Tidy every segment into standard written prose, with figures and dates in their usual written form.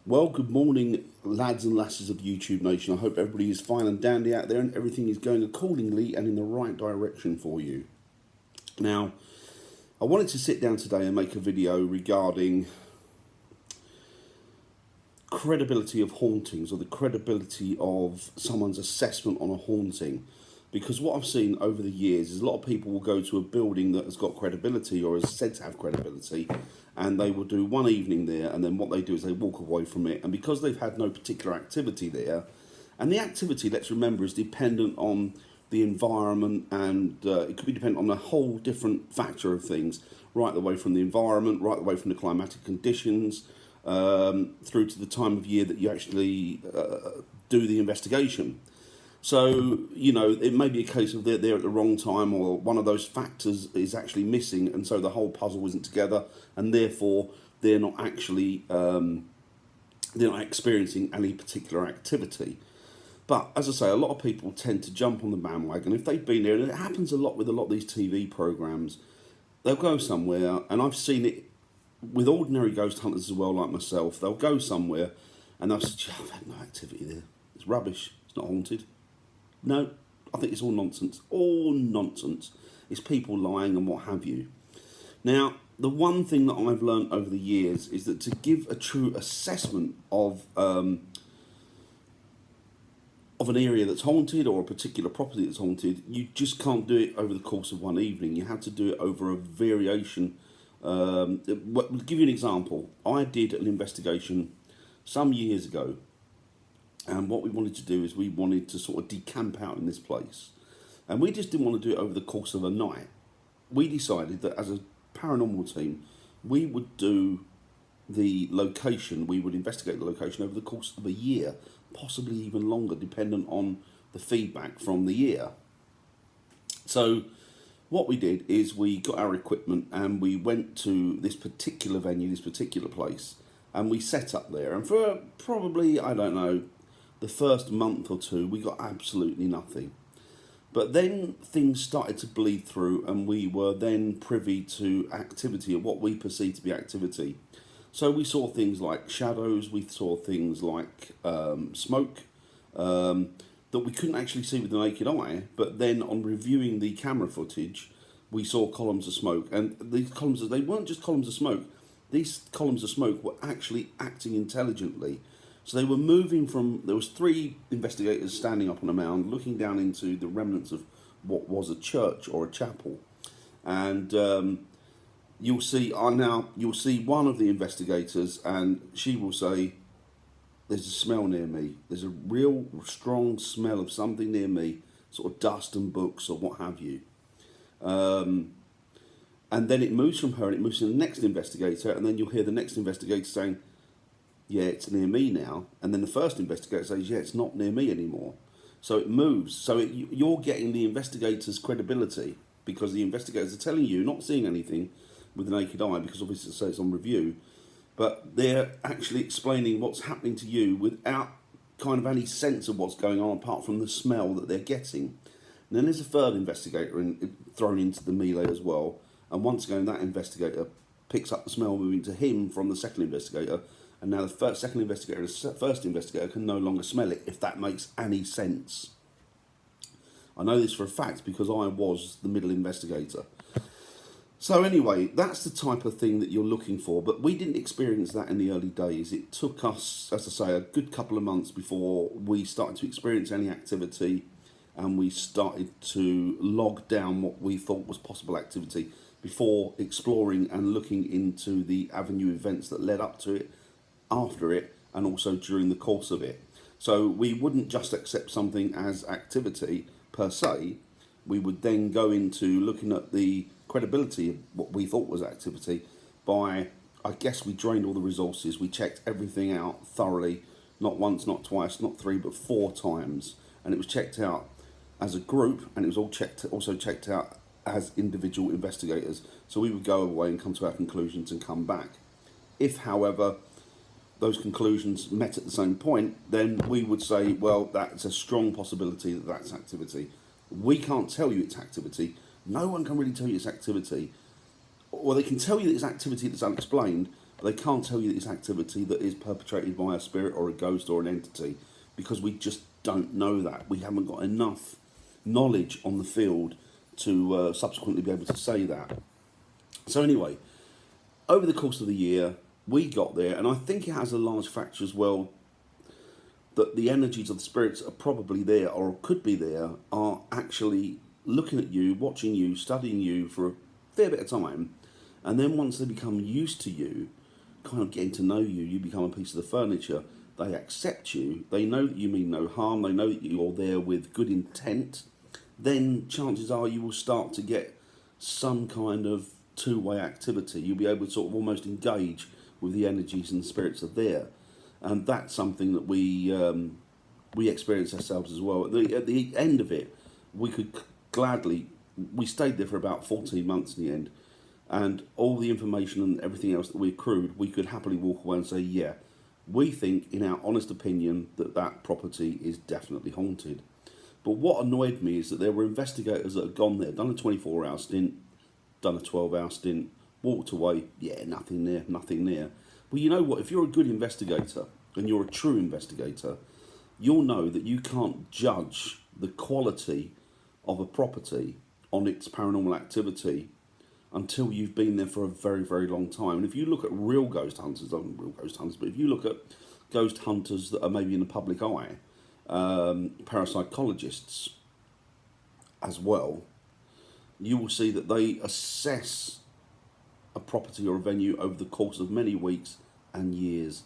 Well, good morning, lads and lasses of YouTube Nation. I hope everybody is fine and dandy out there and everything is going accordingly and in the right direction for you. Now, I wanted to sit down today and make a video regarding credibility of hauntings, or the credibility of someone's assessment on a haunting. Because what I've seen over the years is a lot of people will go to a building that has got credibility or is said to have credibility, and they will do one evening there, and then what they do is they walk away from it. And because they've had no particular activity there, and the activity, let's remember, is dependent on the environment, and it could be dependent on a whole different factor of things, right the way from the environment, right the way from the climatic conditions, through to the time of year that you actually do the investigation. So, you know, it may be a case of they're there at the wrong time, or one of those factors is actually missing, and so the whole puzzle isn't together, and therefore they're not actually they're not experiencing any particular activity. But as I say, a lot of people tend to jump on the bandwagon if they've been there, and it happens a lot with a lot of these TV programs. They'll go somewhere, and I've seen it with ordinary ghost hunters as well, like myself. They'll go somewhere, and they'll say, "I've had no activity there. It's rubbish. It's not haunted." No, I think it's all nonsense. All nonsense. It's people lying and what have you. Now, the one thing that I've learned over the years is that to give a true assessment of an area that's haunted, or a particular property that's haunted, you just can't do it over the course of one evening. You have to do it over a variation. I'll give you an example. I did an investigation some years ago. And what we wanted to do is we wanted to sort of decamp out in this place. And we just didn't want to do it over the course of a night. We decided that as a paranormal team, we would do the location, we would investigate the location over the course of a year, possibly even longer, dependent on the feedback from the year. So what we did is we got our equipment and we went to this particular venue, this particular place, and we set up there. And for probably, I don't know, the first month or two, we got absolutely nothing. But then things started to bleed through, and we were then privy to activity, or what we perceived to be activity. So we saw things like shadows, we saw things like smoke, that we couldn't actually see with the naked eye, but then on reviewing the camera footage, we saw columns of smoke. And these columns, they weren't just columns of smoke, these columns of smoke were actually acting intelligently. So they were moving from, there was 3 investigators standing up on a mound looking down into the remnants of what was a church or a chapel. And you'll see one of the investigators, and she will say, "There's a smell near me. There's a real strong smell of something near me, sort of dust and books or what have you." And then it moves from her and it moves to the next investigator, and then you'll hear the next investigator saying, "Yeah, it's near me now." And then the first investigator says, "Yeah, it's not near me anymore." So it moves. So you're getting the investigator's credibility, because the investigators are telling you, not seeing anything with the naked eye, because obviously it says it's on review, but they're actually explaining what's happening to you without kind of any sense of what's going on, apart from the smell that they're getting. And then there's a third investigator thrown into the melee as well. And once again, that investigator picks up the smell moving to him from the second investigator. And now the second investigator and the first investigator can no longer smell it, if that makes any sense. I know this for a fact because I was the middle investigator. So anyway, that's the type of thing that you're looking for. But we didn't experience that in the early days. It took us, as I say, a good couple of months before we started to experience any activity, and we started to log down what we thought was possible activity before exploring and looking into the avenue events that led up to it, after it, and also during the course of it. So we wouldn't just accept something as activity per se. We would then go into looking at the credibility of what we thought was activity by, I guess, we drained all the resources. We checked everything out thoroughly, not once, not twice, not 3, but 4 times. And it was checked out as a group, and it was also checked out as individual investigators. So we would go away and come to our conclusions and come back. If, however, those conclusions met at the same point, then we would say, well, that's a strong possibility that that's activity. We can't tell you it's activity. No one can really tell you it's activity. Or they can tell you that it's activity that's unexplained, They can't tell you that it's activity that is perpetrated by a spirit or a ghost or an entity, because we just don't know that. We haven't got enough knowledge on the field to subsequently be able to say that. So anyway, over the course of the year, we got there, and I think it has a large factor as well that the energies of the spirits are probably there or could be there, are actually looking at you, watching you, studying you for a fair bit of time, and then once they become used to you, kind of getting to know you, you become a piece of the furniture. They accept you, they know that you mean no harm, they know that you're there with good intent. Then chances are you will start to get some kind of two-way activity. You'll be able to sort of almost engage with the energies and spirits are there, and that's something that we experience ourselves as well. At the end of it, we could gladly, we stayed there for about 14 months in the end, and all the information and everything else that we accrued, we could happily walk away and say, yeah, we think, in our honest opinion, that that property is definitely haunted. But what annoyed me is that there were investigators that had gone there, done a 24-hour stint, done a 12-hour stint, walked away, yeah, nothing there, nothing there. Well, you know what, if you're a good investigator, and you're a true investigator, you'll know that you can't judge the quality of a property on its paranormal activity until you've been there for a very, very long time. And if you look at real ghost hunters, not real ghost hunters, but if you look at ghost hunters that are maybe in the public eye, parapsychologists as well, you will see that they assess a property or a venue over the course of many weeks and years.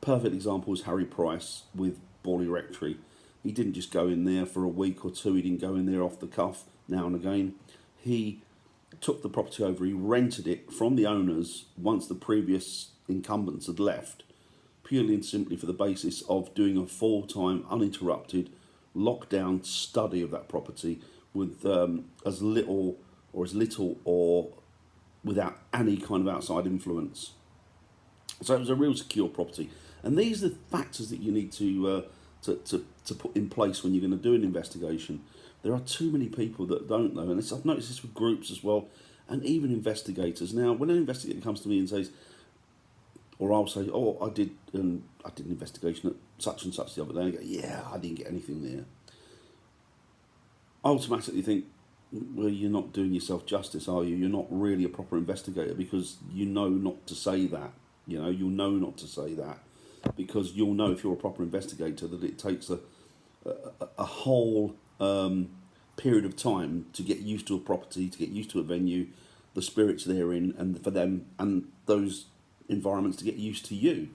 Perfect example is Harry Price with Borley Rectory. He didn't just go in there for a week or two, he didn't go in there off the cuff now and again. He took the property over, he rented it from the owners once the previous incumbents had left, purely and simply for the basis of doing a full-time, uninterrupted, lockdown study of that property with as little or without any kind of outside influence. So it was a real secure property. And these are the factors that you need to put in place when you're going to do an investigation. There are too many people that don't know, and I've noticed this with groups as well, and even investigators. Now, when an investigator comes to me and says, or I'll say, oh, I did an investigation at such and such the other day, and I go, yeah, I didn't get anything there. I automatically think, well, you're not doing yourself justice, are you? You're not really a proper investigator, because you know not to say that. You'll know not to say that, because you'll know, if you're a proper investigator, that it takes a whole period of time to get used to a property, to get used to a venue, the spirits therein, and for them and those environments to get used to you.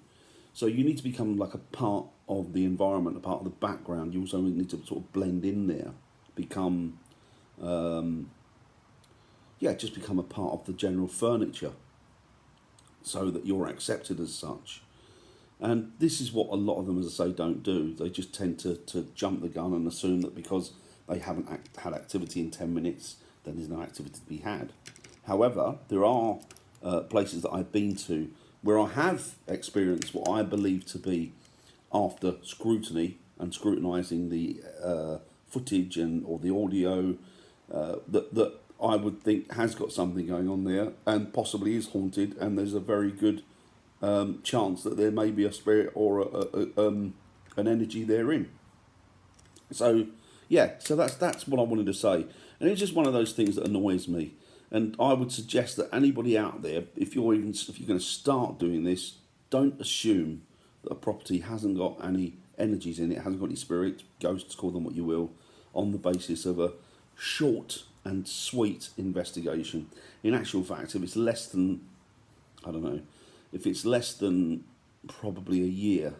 So you need to become like a part of the environment, a part of the background. You also need to sort of blend in there, become just become a part of the general furniture, so that you're accepted as such. And this is what a lot of them, as I say, don't do. They just tend to jump the gun and assume that because they haven't had activity in 10 minutes, then there's no activity to be had. However, there are places that I've been to where I have experienced what I believe to be, after scrutiny and scrutinising the footage or the audio, that I would think has got something going on there and possibly is haunted, and there's a very good chance that there may be a spirit or an energy therein. So that's what I wanted to say, and it's just one of those things that annoys me. And I would suggest that anybody out there, if you're going to start doing this, don't assume that a property hasn't got any energies in it, hasn't got any spirits, ghosts, call them what you will, on the basis of a short and sweet investigation. In actual fact, if it's less than, if it's less than probably a year,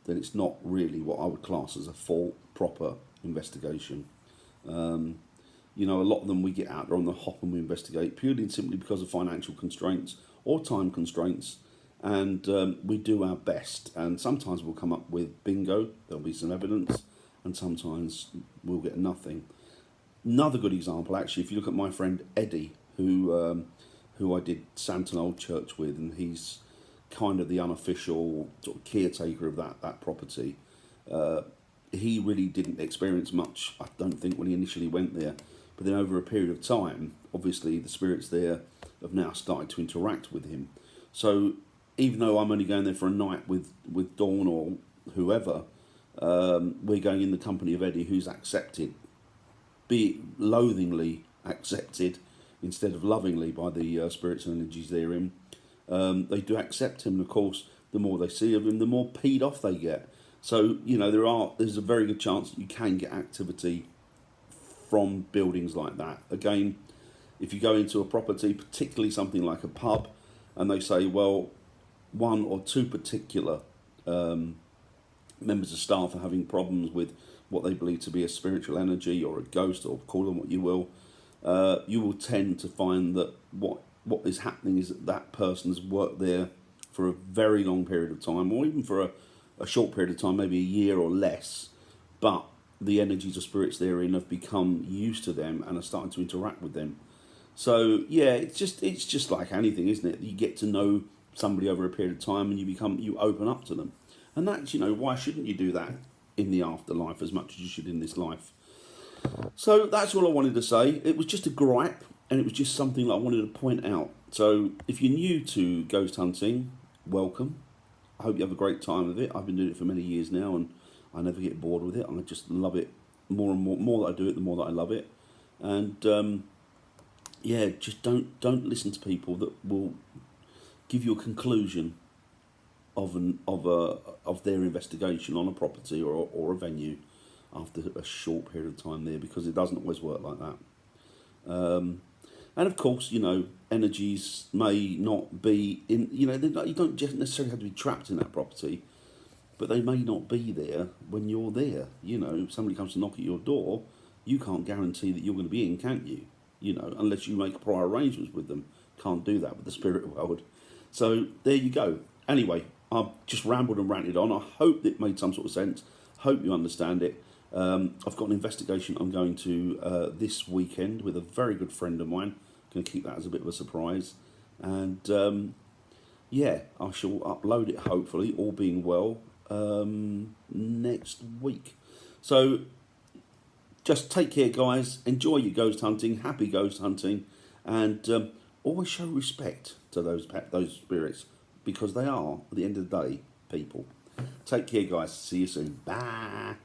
then it's not really what I would class as a full, proper investigation. A lot of them, we get out there on the hop and we investigate purely and simply because of financial constraints or time constraints, and we do our best. And sometimes we'll come up with bingo, there'll be some evidence, and sometimes we'll get nothing. Another good example, actually, if you look at my friend Eddie, who I did Santon Old Church with, and he's kind of the unofficial sort of caretaker of that property. He really didn't experience much, I don't think, when he initially went there. But then over a period of time, obviously the spirits there have now started to interact with him. So even though I'm only going there for a night with Dawn or whoever, we're going in the company of Eddie, who's accepted, be it loathingly accepted instead of lovingly by the spirits and energies they're in. They do accept him, and of course, the more they see of him, the more peed off they get. So there's a very good chance that you can get activity from buildings like that. Again, if you go into a property, particularly something like a pub, and they say, well, one or two particular members of staff are having problems with what they believe to be a spiritual energy or a ghost, or call them what you will tend to find that what is happening is that person's worked there for a very long period of time, or even for a short period of time, maybe a year or less, but the energies or spirits they're in have become used to them and are starting to interact with them. So yeah, it's just like anything, isn't it? You get to know somebody over a period of time, and you open up to them, and that's why shouldn't you do that in the afterlife as much as you should in this life? So that's all I wanted to say. It was just a gripe, and it was just something that I wanted to point out. So if you're new to ghost hunting, welcome. I hope you have a great time with it. I've been doing it for many years now, and I never get bored with it. I just love it more and more. More that I do it, the more that I love it. And yeah, just don't listen to people that will give you a conclusion of their investigation on a property or a venue after a short period of time there, because it doesn't always work like that. And of course, energies may not be in. You don't just necessarily have to be trapped in that property, but they may not be there when you're there. If somebody comes to knock at your door, you can't guarantee that you're going to be in, can't you? Unless you make prior arrangements with them. Can't do that with the spirit world. So there you go. Anyway, I've just rambled and ranted on. I hope it made some sort of sense. Hope you understand it. I've got an investigation I'm going to this weekend with a very good friend of mine. Going to keep that as a bit of a surprise. And yeah, I shall upload it, hopefully, all being well, next week. So just take care, guys. Enjoy your ghost hunting. Happy ghost hunting. And always show respect to those spirits, because they are, at the end of the day, people. Take care, guys. See you soon. Bye.